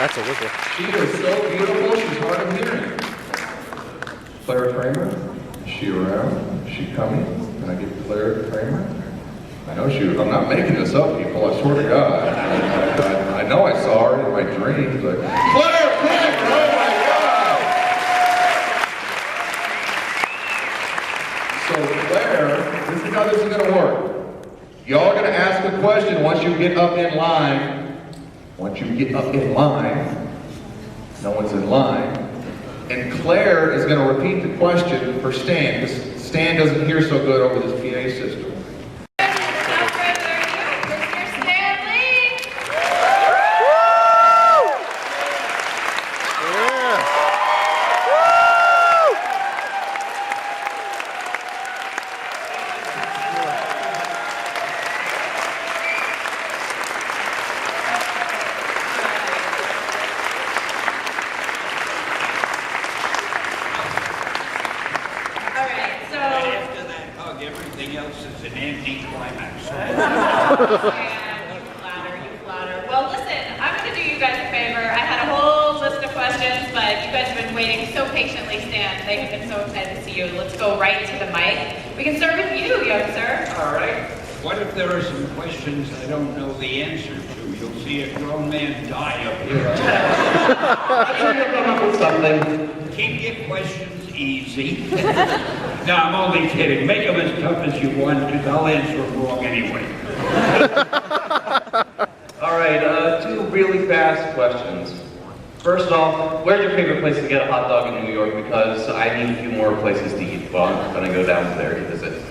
That's a whistle. She is so beautiful, she's hard of hearing. Claire Kramer, is she around? Is she coming? Can I get Claire Kramer? I know she, I'm not making this up, people, I swear to God. I know I saw her in my dreams, but Claire Kramer, oh my God! So Claire, this is how this is gonna work. Y'all are gonna ask a question once you get up in line. Once you get up in line, no one's in line, and Claire is gonna repeat the question for Stan, because Stan doesn't hear so good over this PA system. Everything else is an anti-climax. You flatter. Well, listen, I'm going to do you guys a favor. I had a whole list of questions, but you guys have been waiting so patiently, Stan. They have been so excited to see you. Let's go right to the mic. We can start with you, young sir. All right. What if there are some questions I don't know the answer to? You'll see a grown man die up here. I'm sure you'll come up with something. Keep your questions easy. No, I'm only kidding. Make them as tough as you want, because I'll answer them wrong anyway. All right, two really fast questions. First off, where's your favorite place to get a hot dog in New York? Because I need a few more places to eat. Well, I'm going to go down there to visit.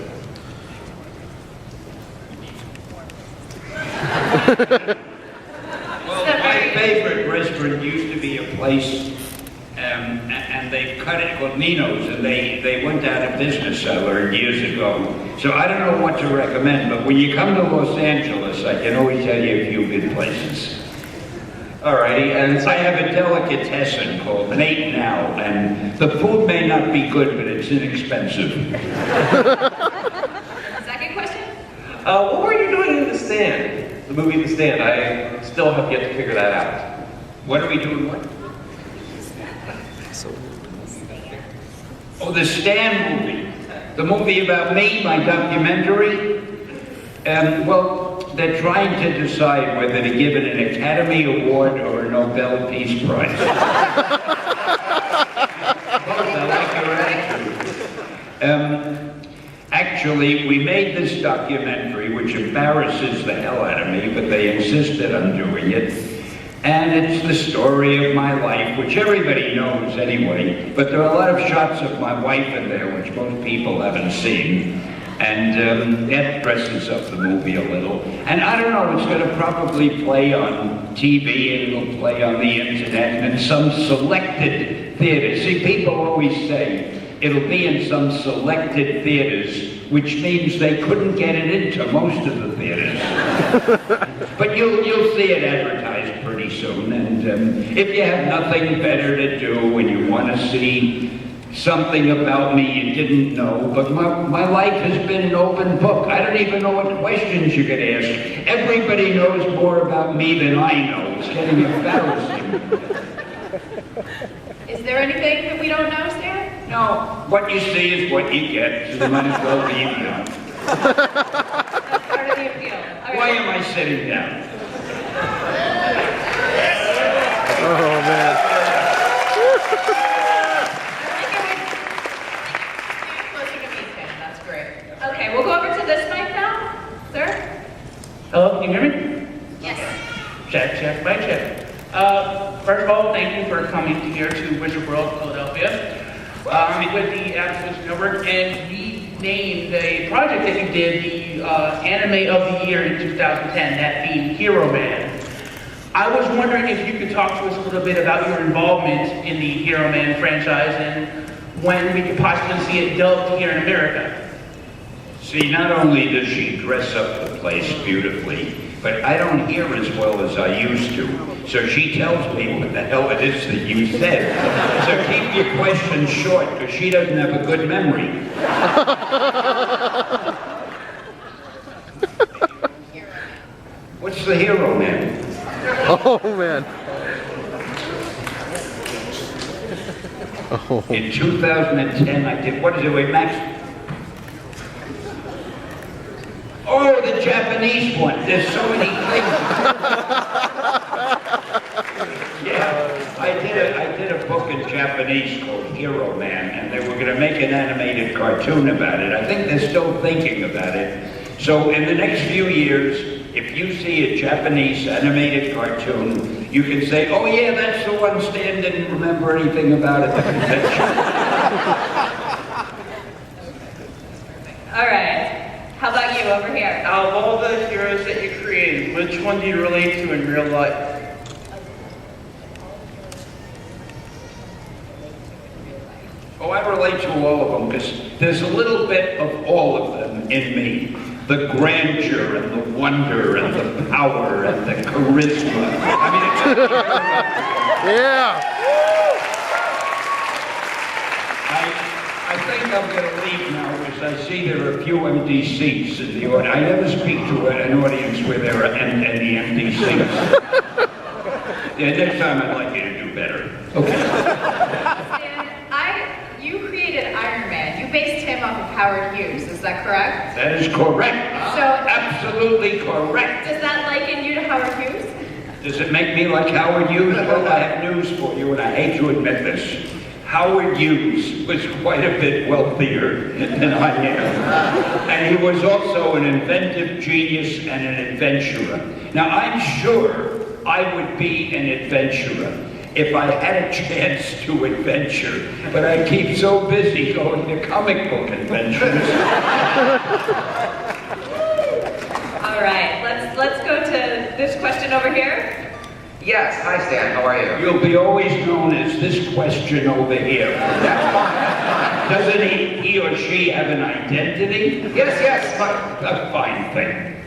Well, my favorite restaurant used to be a place, and they cut it called Nino's, and they went out of business years ago. So I don't know what to recommend, but when you come to Los Angeles, I can always tell you a few good places. Alrighty, and I have a delicatessen called Nate Now, and the food may not be good, but it's inexpensive. Second question? what were you doing in The Stand? The movie The Stand. I still have yet to figure that out. What are we doing? What? Oh, the Stan movie. The movie about me, my documentary. Well, they're trying to decide whether to give it an Academy Award or a Nobel Peace Prize. I like your attitude. Actually, we made this documentary, which embarrasses the hell out of me, but they insisted on doing it. And it's the story of my life, which everybody knows anyway, but there are a lot of shots of my wife in there, which most people haven't seen. And that dresses up the movie a little. And I don't know, it's going to probably play on TV, and it'll play on the internet, and in some selected theaters. See, people always say, it'll be in some selected theaters, which means they couldn't get it into most of the theaters. But you'll see it advertised pretty soon, and if you have nothing better to do and you want to see something about me you didn't know, but my life has been an open book. I don't even know what questions you could ask. Everybody knows more about me than I know. It's getting embarrassing. Is there anything that we don't know, Stan? No, what you see is what you get, so you might as well leave now. That's part of the appeal. Okay. Why am I sitting down? Oh, man. Closer to me, Stan. That's great. Okay, we'll go over to this mic now, sir. Hello, can you hear me? Yes. Check, mic check. First of all, thank you for coming here to Wizard World, Philadelphia. With the Activist Network, and we named a project that you did the Anime of the Year in 2010, that being Hero Man. I was wondering if you could talk to us a little bit about your involvement in the Hero Man franchise and when we could possibly see it dubbed here in America. See, not only does she dress up the place beautifully, but I don't hear as well as I used to. So she tells me what the hell it is that you said. So keep your questions short, because she doesn't have a good memory. What's the Hero Man? Oh, man. Oh. In 2010, I did, what is it, wait, Max? Oh, the Japanese one. There's so many things. Yeah, I did a book in Japanese called Hero Man, and they were going to make an animated cartoon about it. I think they're still thinking about it. So in the next few years, if you see a Japanese animated cartoon, you can say, oh yeah, that's the one Stan didn't remember anything about at the convention. All right. How about you over here? Out of all the heroes that you created, which one do you relate to in real life? Oh, I relate to all of them because there's a little bit of all of them in me. The grandeur and the wonder and the power and the charisma. I mean, it's Yeah. I think I'm going to leave now because I see there are a few empty seats in the audience. I never speak to an audience where there are any empty seats. Yeah, next time I'd like you to do better. Okay. You created Iron Man. You based him off of Howard Hughes. Is that correct? That is correct. So, Absolutely correct. does that liken you to Howard Hughes? Does it make me like Howard Hughes? Well, I have news for you, and I hate to admit this. Howard Hughes was quite a bit wealthier than I am. And he was also an inventive genius and an adventurer. Now, I'm sure I would be an adventurer if I had a chance to adventure, but I keep so busy going to comic book adventures. All right, let's go to this question over here. Yes, hi Stan, how are you? You'll be always known as this question over here. That's fine. Doesn't he or she have an identity? Yes, A fine thing.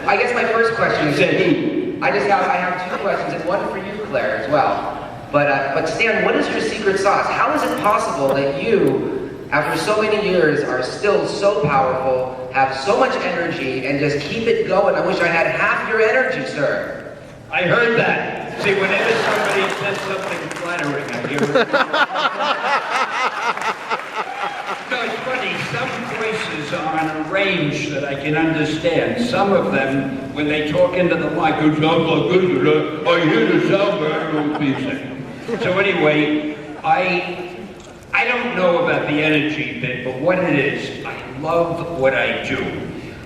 I guess my first question is, Said he. I have two questions, and one for you, Claire, as well. But Stan, what is your secret sauce? How is it possible that you, after so many years, are still so powerful, have so much energy, and just keep it going? I wish I had half your energy, sir. I heard that. See, whenever somebody says something flattering, I give it. No, it's funny. Some voices are on a range that I can understand. Some of them, when they talk into the mic, it sounds like this. I hear the sound, but I don't feel it. So anyway, I don't know about the energy bit, but what it is, I love what I do.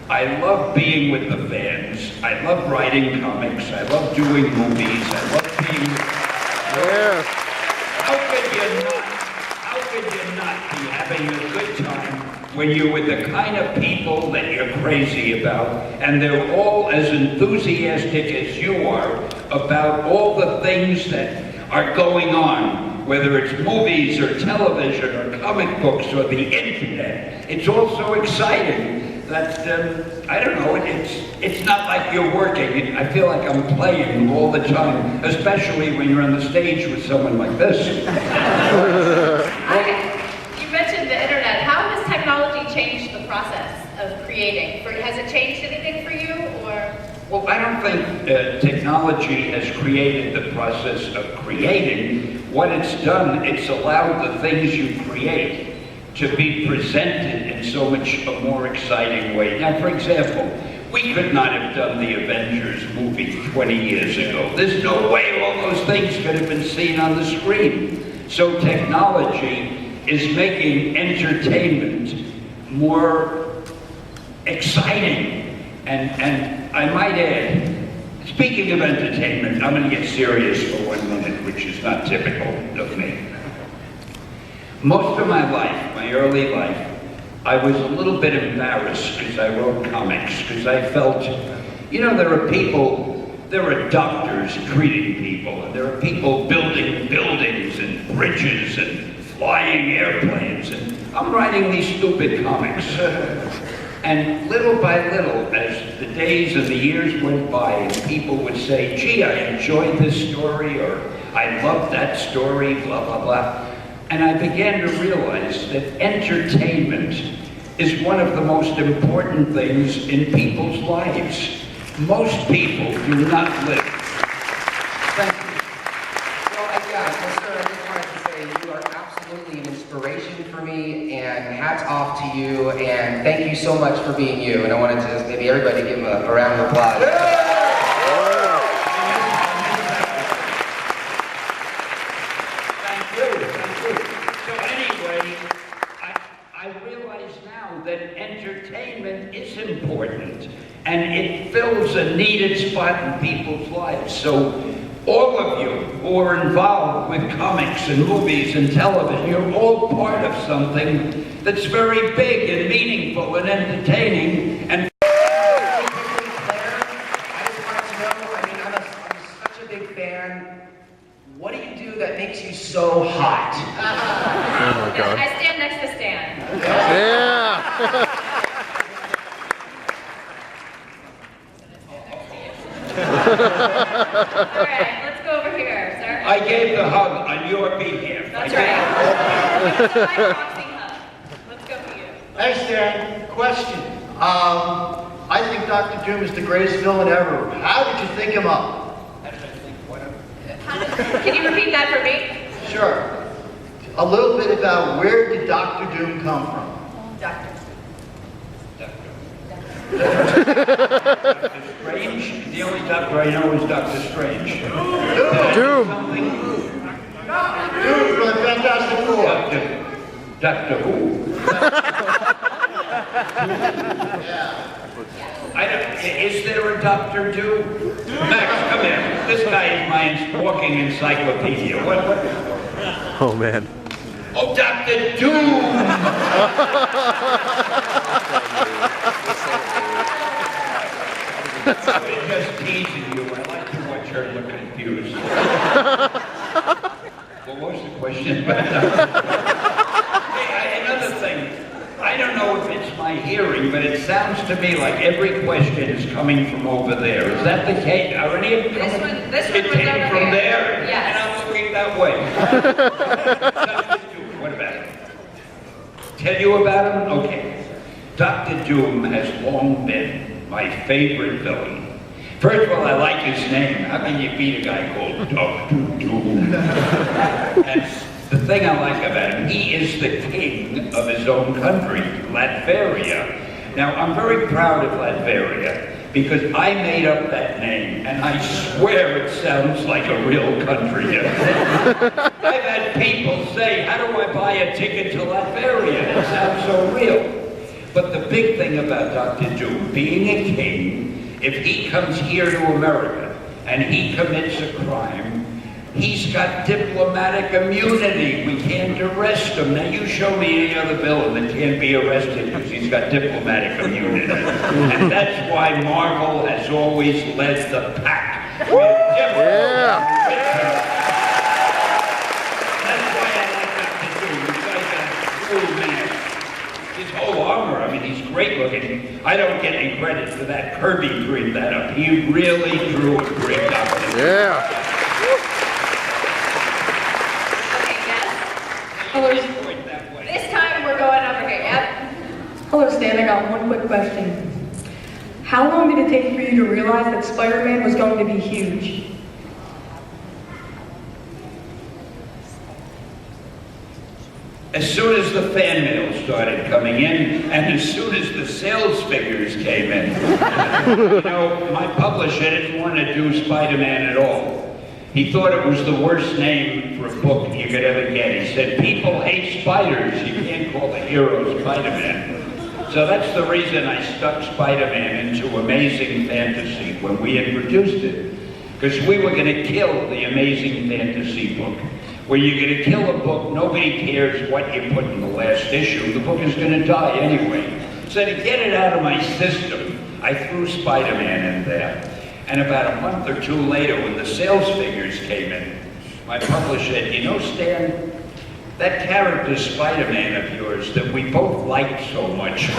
I love being with the fans. I love writing comics. I love doing movies. I love being... Yeah. How could you not be having a good time when you're with the kind of people that you're crazy about, and they're all as enthusiastic as you are about all the things that are going on, whether it's movies or television or comic books or the internet. It's all so exciting that, I don't know, it's not like you're working. I feel like I'm playing all the time, especially when you're on the stage with someone like this. You mentioned the internet. How has technology changed the process of creating? Has it changed anything for you, or? Well, I don't think technology has created the process of creating. What it's done, it's allowed the things you create to be presented in so much a more exciting way. Now, for example, we could not have done the Avengers movie 20 years ago. There's no way all those things could have been seen on the screen. So technology is making entertainment more exciting. And I might add, speaking of entertainment, I'm going to get serious for 1 minute, which is not typical of me. Most of my life, my early life, I was a little bit embarrassed because I wrote comics, because I felt, you know, there are doctors treating people, and there are people building buildings and bridges and flying airplanes, and I'm writing these stupid comics. And little by little, as the days and the years went by, people would say, gee, I enjoyed this story, or I loved that story, blah, blah, blah. And I began to realize that entertainment is one of the most important things in people's lives. Most people do not live. Thank you. Well, sir, I just wanted to say you are absolutely absolutely an inspiration for me, and hats off to you, and thank you so much for being you. And I wanted to maybe everybody give him a round of applause. Thank you. So anyway, I realize now that entertainment is important, and it fills a needed spot in people's lives. So all of you who are involved with comics and movies and television, you're all part of something that's very big and meaningful and entertaining. And Claire, I just wanted to know, I mean, I'm such a big fan. What do you do that makes you so hot? Oh my God. I stand next to Stan. Yeah. All right, let's go over here, sir. I gave the hug on your behalf. That's right. It's a high boxing hug. Let's go for you. Hey Stan, question. I think Dr. Doom is the greatest villain ever. How did you think him up? Can you repeat that for me? Sure. A little bit about where did Dr. Doom come from? Doctor. Strange? The only doctor I know is Dr. Strange. Doom. Doom from the Fantastic Four. Doctor who? Is there a Dr. Doom? Max, come here. This guy is my walking encyclopedia. What? Oh man. Oh, Dr. Doom! I'm just teasing you. I like to watch her look confused. What was the question? Hey, another thing. I don't know if it's my hearing, but it sounds to me like every question is coming from over there. Is that the case? Are any of them? This one It was came over from here. there? Yes. And I'm looking that way. What about it? Tell you about him? Okay. Dr. Doom has long been my favorite villain. First of all, I like his name. How can you beat a guy called Dr. Doom? And the thing I like about him, he is the king of his own country, Latveria. Now, I'm very proud of Latveria because I made up that name, and I swear it sounds like a real country. I've had people say, how do I buy a ticket to Latveria? It sounds so real. But the big thing about Dr. Doom, being a king, if he comes here to America and he commits a crime, he's got diplomatic immunity. We can't arrest him. Now you show me any other villain that can't be arrested because he's got diplomatic immunity. And that's why Marvel has always led the pack. With Yeah. That's why I like Dr. Doom. He's like a true man. His whole armor, I mean, he's great looking. I don't get any credit for that. Kirby drew that up. He really drew a great Dr. Doom. Yeah. Okay, yes. Hello. That way. This time we're going over here. Yep. Hello, Stan. I got one quick question. How long did it take for you to realize that Spider-Man was going to be huge? As soon as the fan mail started coming in, and as soon as the sales figures came in, you know, my publisher didn't want to do Spider-Man at all. He thought it was the worst name for a book you could ever get. He said, people hate spiders. You can't call the hero Spider-Man. So that's the reason I stuck Spider-Man into Amazing Fantasy when we had produced it. Because we were going to kill the Amazing Fantasy book. Where you're going to kill a book, nobody cares what you put in the last issue. The book is going to die anyway. So to get it out of my system, I threw Spider-Man in there. And about a month or two later, when the sales figures came in, my publisher said, you know, Stan, that character Spider-Man of yours that we both liked so much.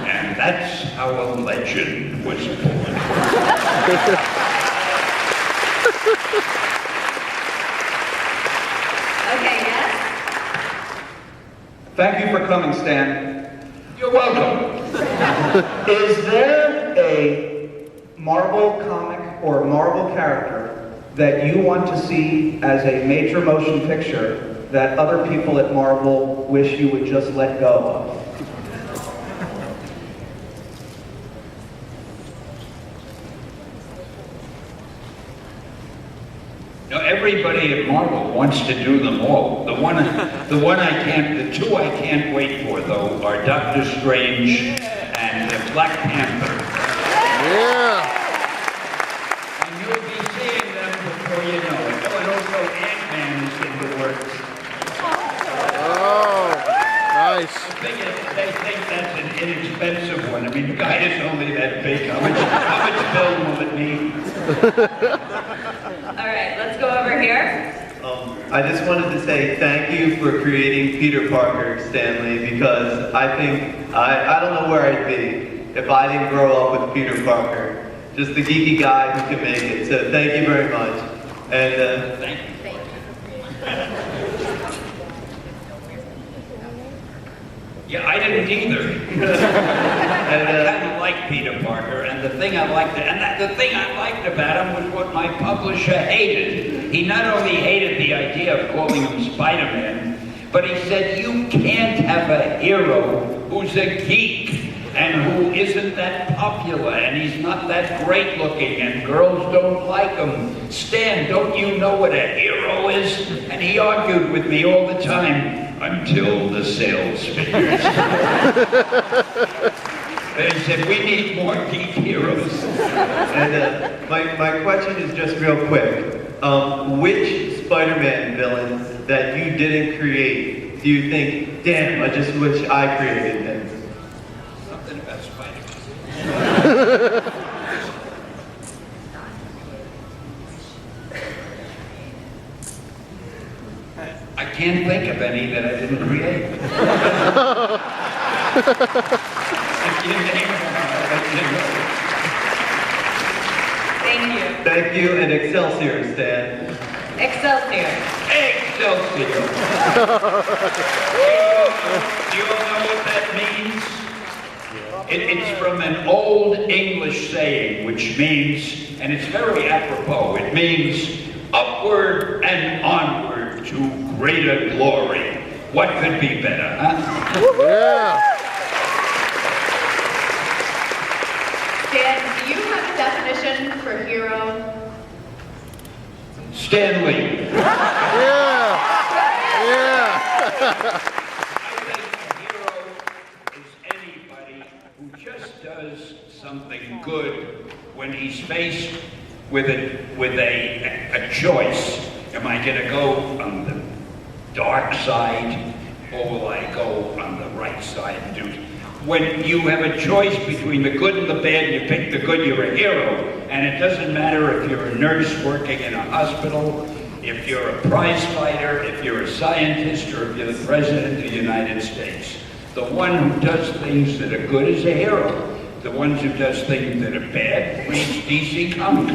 And that's how a legend was born. Okay, yes. Thank you for coming, Stan. You're welcome. Is there a Marvel comic or Marvel character that you want to see as a major motion picture that other people at Marvel wish you would just let go of? No, everybody at Marvel wants to do them all. The two I can't wait for though are Doctor Strange and Black Panther. Yeah. And you'll be seeing them before you know it. Oh, and also Ant-Man is in the works. Oh, nice. The thing is, they think that's an inexpensive one. I mean, the guy is only that big. How much film will it need? All right, let's go over here. I just wanted to say thank you for creating Peter Parker, Stanley, because I think, I don't know where I'd be if I didn't grow up with Peter Parker. Just the geeky guy who can make it. So thank you very much. And Thank you. Yeah, I didn't either. I kind of like Peter Parker, and the thing I liked about him was what my publisher hated. He not only hated the idea of calling him Spider-Man, but he said you can't have a hero who's a geek and who isn't that popular, and he's not that great looking, and girls don't like him. Stan, don't you know what a hero is? And he argued with me all the time. Until the sales figures. They said, we need more geek heroes. And my question is just real quick. Which Spider-Man villain that you didn't create do you think, damn, I just wish I created him? Something about Spider-Man. I can't think of any that I didn't create. If you name them, I'll let you know. Thank you. Thank you, and Excelsior, Stan. Excelsior. Excelsior. Do you all know what that means? It's from an old English saying, which means, and it's very apropos, it means upward and onward to greater glory. What could be better, huh? Yeah. Dan, do you have a definition for hero? Stanley. Yeah. Yeah. I think a hero is anybody who just does something good when he's faced with a choice. Am I going to go on the dark side, or will I go on the right side and do? When you have a choice between the good and the bad, you pick the good, you're a hero. And it doesn't matter if you're a nurse working in a hospital, if you're a prize fighter, if you're a scientist, or if you're the President of the United States. The one who does things that are good is a hero. The ones who does things that are bad reads DC Comics.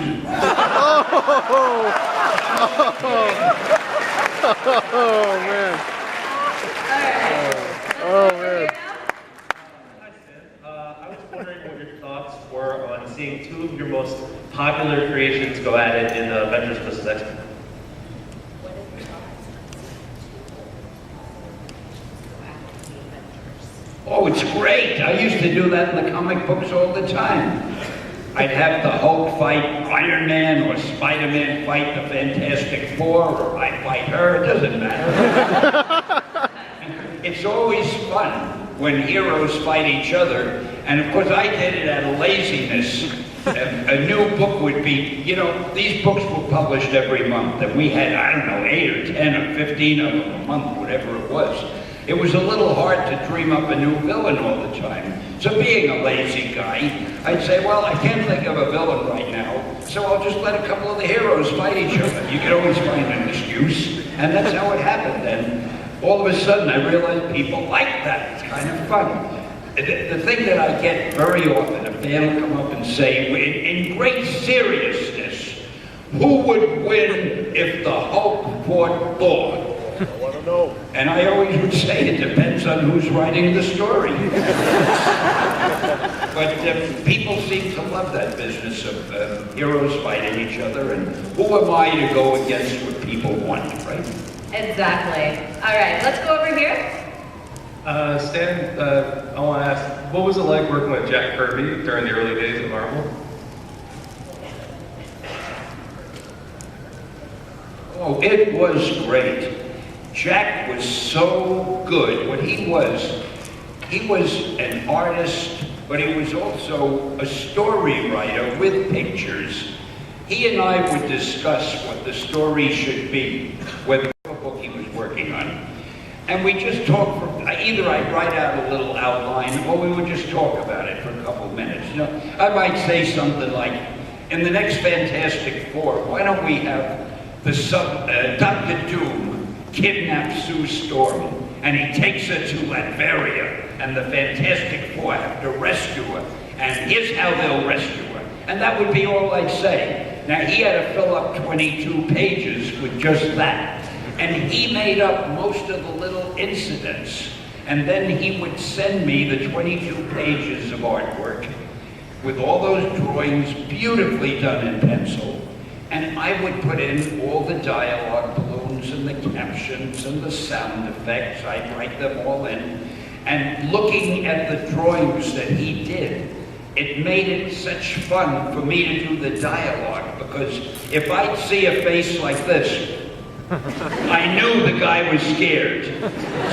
Oh, man. Oh, man. I was wondering what your thoughts were on seeing two of your most popular creations go at it in Avengers vs. X-Men. Oh, it's great. I used to do that in the comic books all the time. I'd have the Hulk fight Iron Man, or Spider-Man fight the Fantastic Four, or I fight her, it doesn't matter. It's always fun when heroes fight each other, and of course I did it out of laziness. A new book would be, you know, these books were published every month, and we had, I don't know, 8 or 10 or 15 of them a month, whatever it was. It was a little hard to dream up a new villain all the time. So being a lazy guy, I'd say, well, I can't think of a villain right now, so I'll just let a couple of the heroes fight each other. You can always find an excuse, and that's how it happened. And all of a sudden, I realized people like that. It's kind of fun. The thing that I get very often, a fan will come up and say, in great seriousness, who would win if the Hulk fought Thor? I want to know. And I always would say it depends on who's writing the story. But people seem to love that business of heroes fighting each other, and who am I to go against what people want, right? Exactly. All right, let's go over here. Stan, I want to ask, what was it like working with Jack Kirby during the early days of Marvel? Oh, it was great. Jack was so good. What he was an artist, but he was also a story writer with pictures. He and I would discuss what the story should be, whether the book he was working on. And we just talk for, either I'd write out a little outline, or we would just talk about it for a couple of minutes. You know, I might say something like, in the next Fantastic Four, why don't we have Dr. Doom kidnaps Sue Storm, and he takes her to Latveria, and the Fantastic Four have to rescue her, and here's how they'll rescue her. And that would be all I'd say. Now, he had to fill up 22 pages with just that. And he made up most of the little incidents. And then he would send me the 22 pages of artwork with all those drawings beautifully done in pencil. And I would put in all the dialogue balloons and the captions and the sound effects. I'd write them all in. And looking at the drawings that he did, it made it such fun for me to do the dialogue, because if I'd see a face like this, I knew the guy was scared.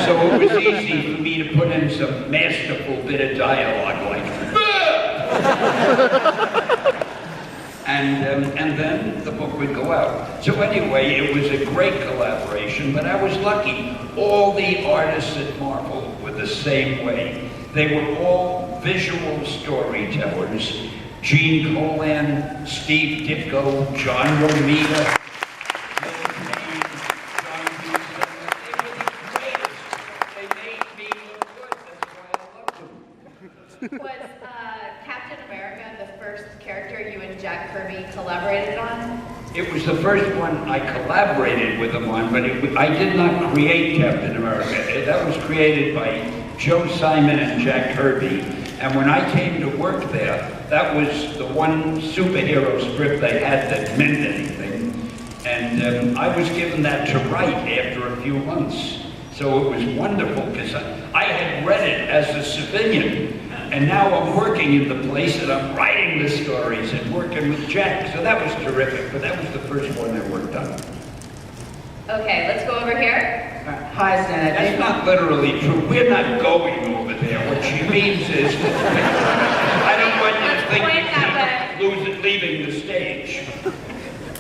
So it was easy for me to put in some masterful bit of dialogue like, and then the book would go out. So anyway, it was a great collaboration, but I was lucky. All the artists at Marvel were the same way. They were all visual storytellers. Gene Colan, Steve Ditko, John Romita, Was Captain America the first character you and Jack Kirby collaborated on? It was the first one I collaborated with him on, but I did not create Captain America. That was created by Joe Simon and Jack Kirby. And when I came to work there, that was the one superhero script they had that meant anything. And I was given that to write after a few months. So it was wonderful, because I had read it as a civilian. And now I'm working in the place and I'm writing the stories and working with Jack. So that was terrific, but that was the first one I worked on. Okay, let's go over here. Hi, Stan. That's not literally true. We're not going over there. What she means is, I don't want you to think you're leaving the stage.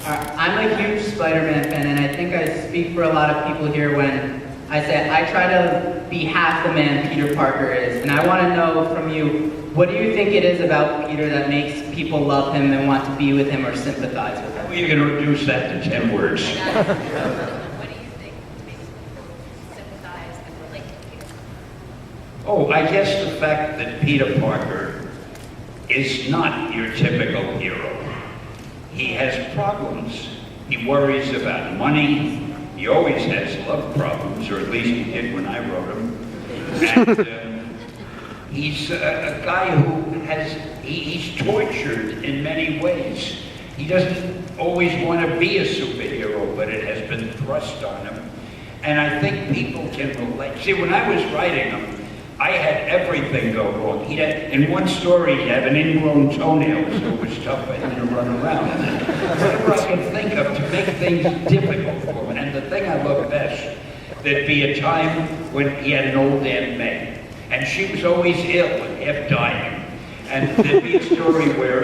I'm a huge Spider-Man fan, and I think I speak for a lot of people here when I say I try to be half the man Peter Parker is. And I want to know from you, what do you think it is about Peter that makes people love him and want to be with him or sympathize with him? Well, you can reduce that to 10 words. What do you think makes people sympathize and relate to Peter? Oh, I guess the fact that Peter Parker is not your typical hero. He has problems. He worries about money. He always has love problems, or at least he did when I wrote him. And he's a guy who he's tortured in many ways. He doesn't always want to be a superhero, but it has been thrust on him. And I think people can relate. See, when I was writing him, I had everything go wrong. In one story, he'd have an ingrown toenail, so it was tough for him to run around. Whatever I could think of to make things difficult for him. And the thing I love best, there'd be a time when he had an old Aunt May, and she was always ill and half dying. And there'd be a story where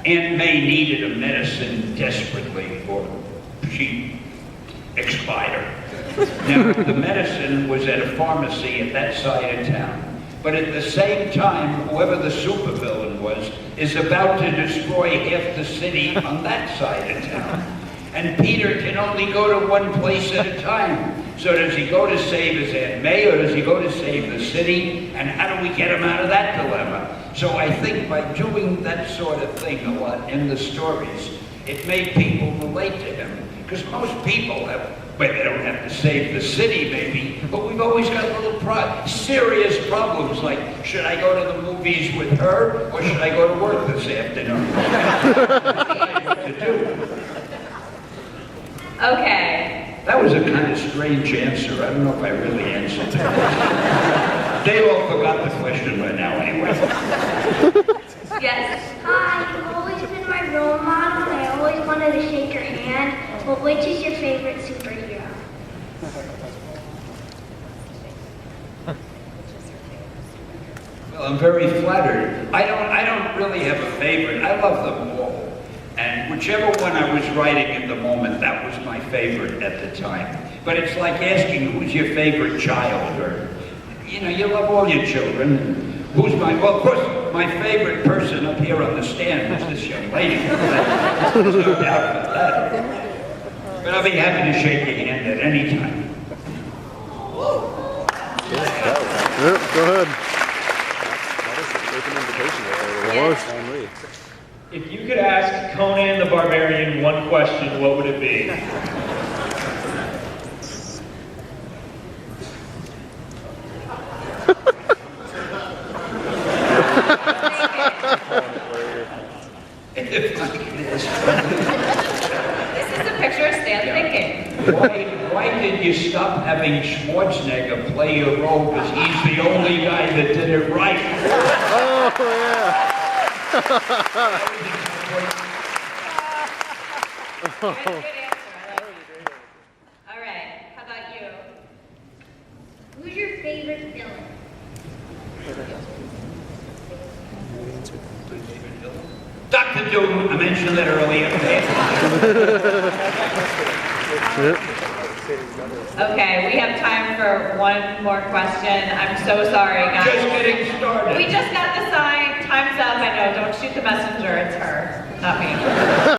Aunt May needed a medicine desperately, or she expired. Now, the medicine was at a pharmacy at that side of town. But at the same time, whoever the supervillain was is about to destroy half the city on that side of town. And Peter can only go to one place at a time. So does he go to save his Aunt May, or does he go to save the city? And how do we get him out of that dilemma? So I think by doing that sort of thing a lot in the stories, it made people relate to him. Because most people have Well, they don't have to save the city, maybe, but we've always got little serious problems, like, should I go to the movies with her, or should I go to work this afternoon? What to do? Okay. That was a kind of strange answer. I don't know if I really answered it. They all forgot the question by now, anyway. Yes. Hi, you've always been my role model, and I always wanted to shake your hand. But which is your favorite superhero? Well, I'm very flattered. I don't really have a favorite. I love them all. And whichever one I was writing at the moment, that was my favorite at the time. But it's like asking who's your favorite child, or, you know, you love all your children. And who's well, of course, my favorite person up here on the stand is this young lady. There's no doubt about that. But I'll be happy to shake your hand at any time. Yep, go ahead. It was. If you could ask Conan the Barbarian one question, what would it be? This is a picture of Stan thinking. Why did you stop having Schwarzenegger play your role? Because he's the only guy that did it right. Oh, yeah. Good answer. I like it. All right. How about you? Who's your favorite villain? Dr. Doom, I mentioned that earlier. Okay, we have time for one more question. I'm so sorry, guys. Just getting started. We just got the sign. Time's up. I know. Don't shoot the messenger. It's her, not me.